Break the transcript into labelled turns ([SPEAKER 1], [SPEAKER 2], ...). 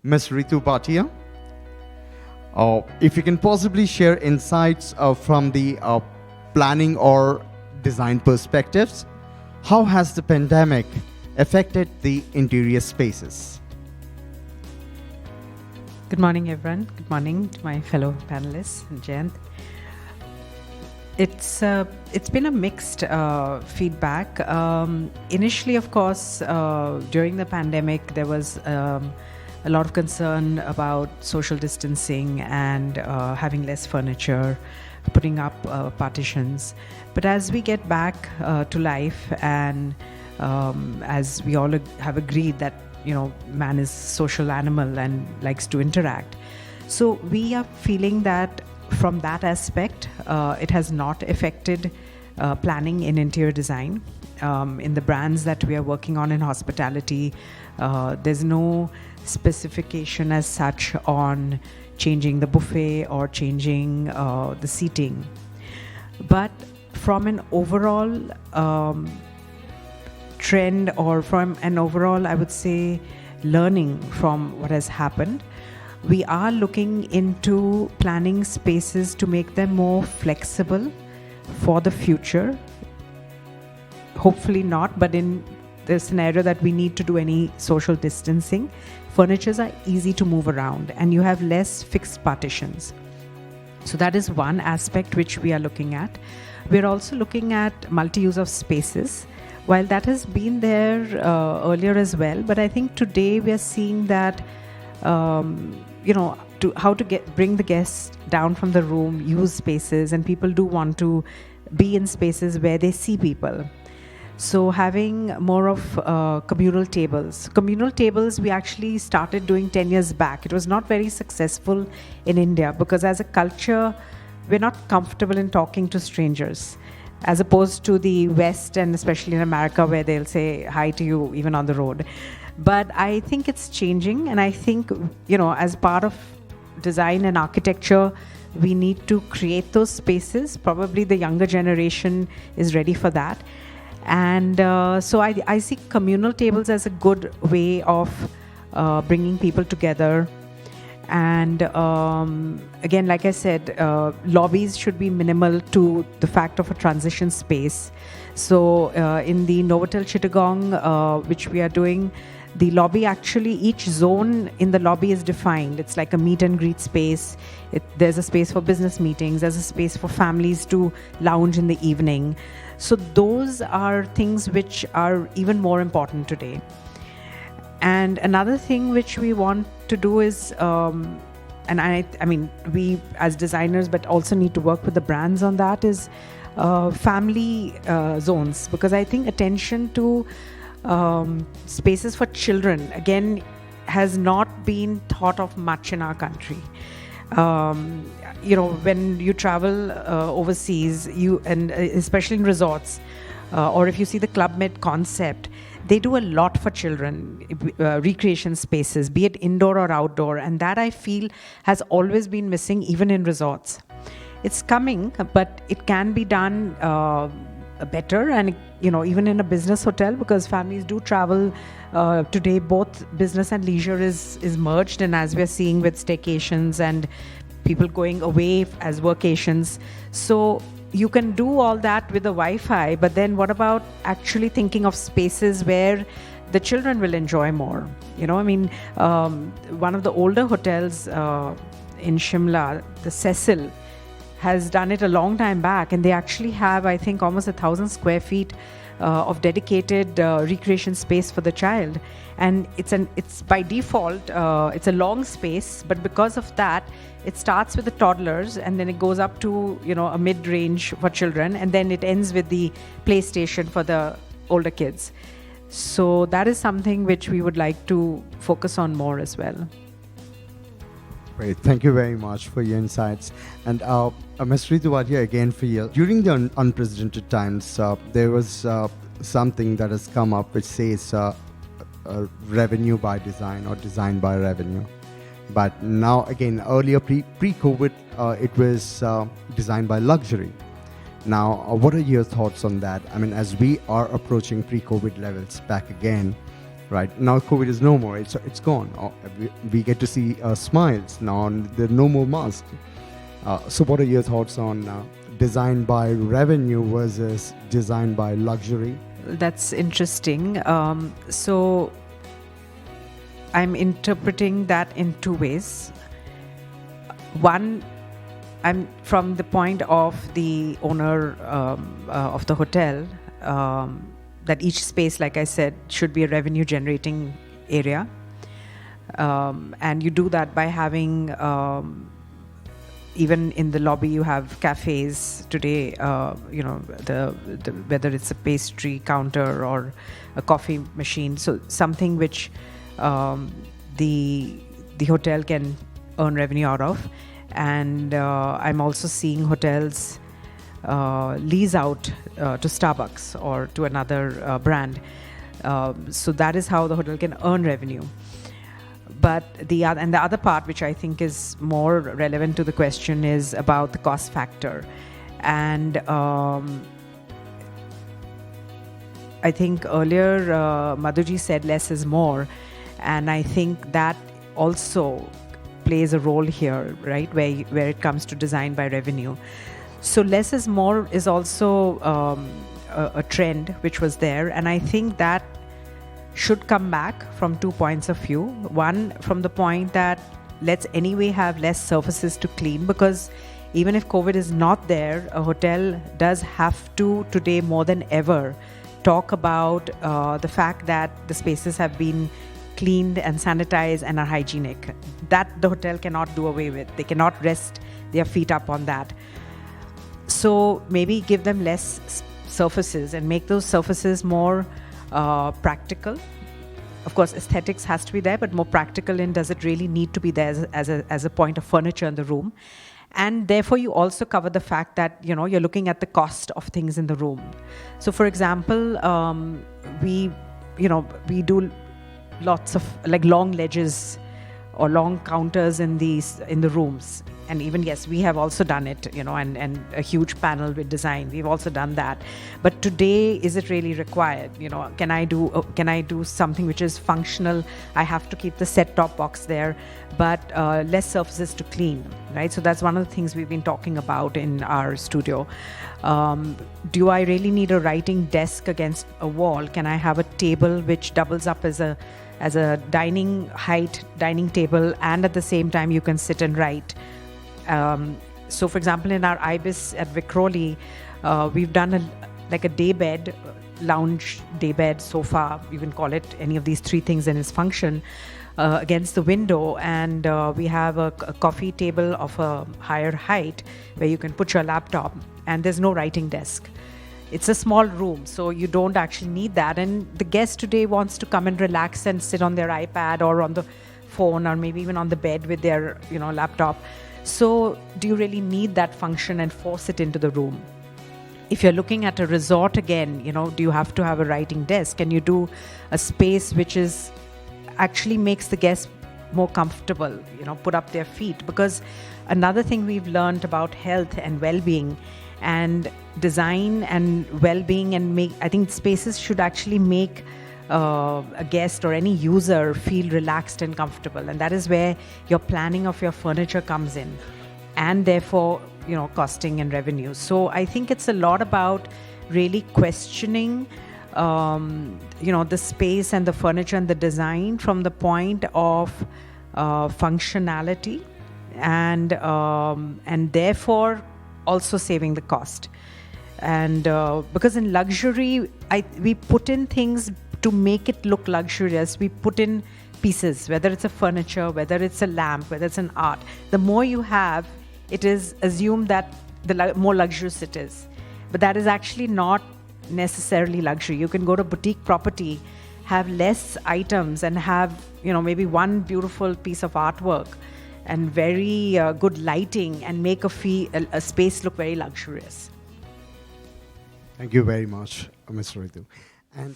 [SPEAKER 1] Ms. Ritu Bhatia. If you can possibly share insights from the planning or design perspectives, how has the pandemic affected the interior spaces?
[SPEAKER 2] Good morning, everyone. Good morning to my fellow panelists and Jayant. It's been a mixed feedback. Initially, of course, during the pandemic, there was a lot of concern about social distancing and having less furniture, putting up partitions. But as we get back to life, and as we all have agreed that man is a social animal and likes to interact, so we are feeling that from that aspect, it has not affected planning in interior design. In the brands that we are working on in hospitality, there's no specification as such on changing the buffet or changing the seating. But from an overall trend, or from an overall, I would say, learning from what has happened, we are looking into planning spaces to make them more flexible for the future. Hopefully not, but in the scenario that we need to do any social distancing, furnitures are easy to move around and you have less fixed partitions. So that is one aspect which we are looking at. We're also looking at multi-use of spaces. While that has been there earlier as well, but I think today we are seeing that bring the guests down from the room, use spaces, and people do want to be in spaces where they see people. So having more of communal tables. Communal tables we actually started doing 10 years back. It was not very successful in India because as a culture, we're not comfortable in talking to strangers, as opposed to the West and especially in America where they'll say hi to you even on the road. But I think it's changing, and I think, as part of design and architecture, we need to create those spaces. Probably the younger generation is ready for that. And so I see communal tables as a good way of bringing people together. And again, like I said, lobbies should be minimal to the fact of a transition space. So in the Novotel Chittagong, which we are doing, the lobby actually, each zone in the lobby is defined. It's like a meet and greet space. There's a space for business meetings. There's a space for families to lounge in the evening. So those are things which are even more important today. And another thing which we want to do is, and I mean, we as designers, but also need to work with the brands on that, is family zones. Because I think attention to spaces for children, again, has not been thought of much in our country. When you travel overseas, and especially in resorts, or if you see the Club Med concept, they do a lot for children, recreation spaces, be it indoor or outdoor, and that I feel has always been missing even in resorts. It's coming, but it can be done better, and even in a business hotel, because families do travel today. Both business and leisure is merged, and as we're seeing with staycations and people going away as workations, so you can do all that with the Wi-Fi, but then what about actually thinking of spaces where the children will enjoy more? One of the older hotels in Shimla, the Cecil, has done it a long time back, and they actually have, I think, almost 1,000 square feet of dedicated recreation space for the child. And it's by default, it's a long space, but because of that, it starts with the toddlers and then it goes up to, a mid-range for children, and then it ends with the PlayStation for the older kids. So that is something which we would like to focus on more as well.
[SPEAKER 1] Great, thank you very much for your insights. And Ms. Ritu Bhatia, again for you. During the unprecedented times, there was something that has come up which says revenue by design or design by revenue. But now again, earlier pre-COVID, it was designed by luxury. Now, what are your thoughts on that? I mean, as we are approaching pre-COVID levels back again, Right now, COVID is no more. It's gone. We get to see smiles now, and there are no more masks. So, what are your thoughts on design by revenue versus design by luxury?
[SPEAKER 2] That's interesting. So I'm interpreting that in two ways. One, I'm from the point of the owner of the hotel, that each space, like I said, should be a revenue generating area. And you do that by having, even in the lobby, you have cafes today, the whether it's a pastry counter or a coffee machine. So something which the hotel can earn revenue out of. And I'm also seeing hotels lease out to Starbucks or to another brand. So that is how the hotel can earn revenue. But the other part, which I think is more relevant to the question, is about the cost factor. And I think earlier Madhuji said less is more, and I think that also plays a role here, right, where it comes to design by revenue. So less is more is also a trend which was there, and I think that should come back from 2 points of view. One, from the point that let's anyway have less surfaces to clean, because even if COVID is not there, a hotel does have to today more than ever talk about the fact that the spaces have been cleaned and sanitized and are hygienic. That the hotel cannot do away with. They cannot rest their feet up on that. So maybe give them less surfaces and make those surfaces more practical. Of course, aesthetics has to be there, but more practical in does it really need to be there as a point of furniture in the room. And therefore, you also cover the fact that, you're looking at the cost of things in the room. So, for example, we do lots of like long ledges or long counters in the rooms. And even, yes, we have also done it, and a huge panel with design. We've also done that. But today, is it really required? Can I do something which is functional? I have to keep the set-top box there, but less surfaces to clean, right? So that's one of the things we've been talking about in our studio. Do I really need a writing desk against a wall? Can I have a table which doubles up as a dining table, and at the same time you can sit and write? So, for example, in our IBIS at Vikhroli, we've done a daybed, lounge daybed, sofa, you can call it any of these three things in its function, against the window. And we have a coffee table of a higher height where you can put your laptop, and there's no writing desk. It's a small room, so you don't actually need that. And the guest today wants to come and relax and sit on their iPad or on the phone or maybe even on the bed with their, laptop. So do you really need that function and force it into the room? If you're looking at a resort again, do you have to have a writing desk? Can you do a space which is actually makes the guests more comfortable, put up their feet? Because another thing we've learned about health and well-being and design and well-being, and I think spaces should actually make a guest or any user feel relaxed and comfortable, and that is where your planning of your furniture comes in, and therefore costing and revenue. So I think it's a lot about really questioning the space and the furniture and the design from the point of functionality, and therefore also saving the cost. And because in luxury we put in things to make it look luxurious. We put in pieces, whether it's a furniture, whether it's a lamp, whether it's an art. The more you have, it is assumed that the more luxurious it is. But that is actually not necessarily luxury. You can go to boutique property, have less items, and have maybe one beautiful piece of artwork and very good lighting, and make a space look very luxurious.
[SPEAKER 1] Thank you very much, Ms. Ritu. And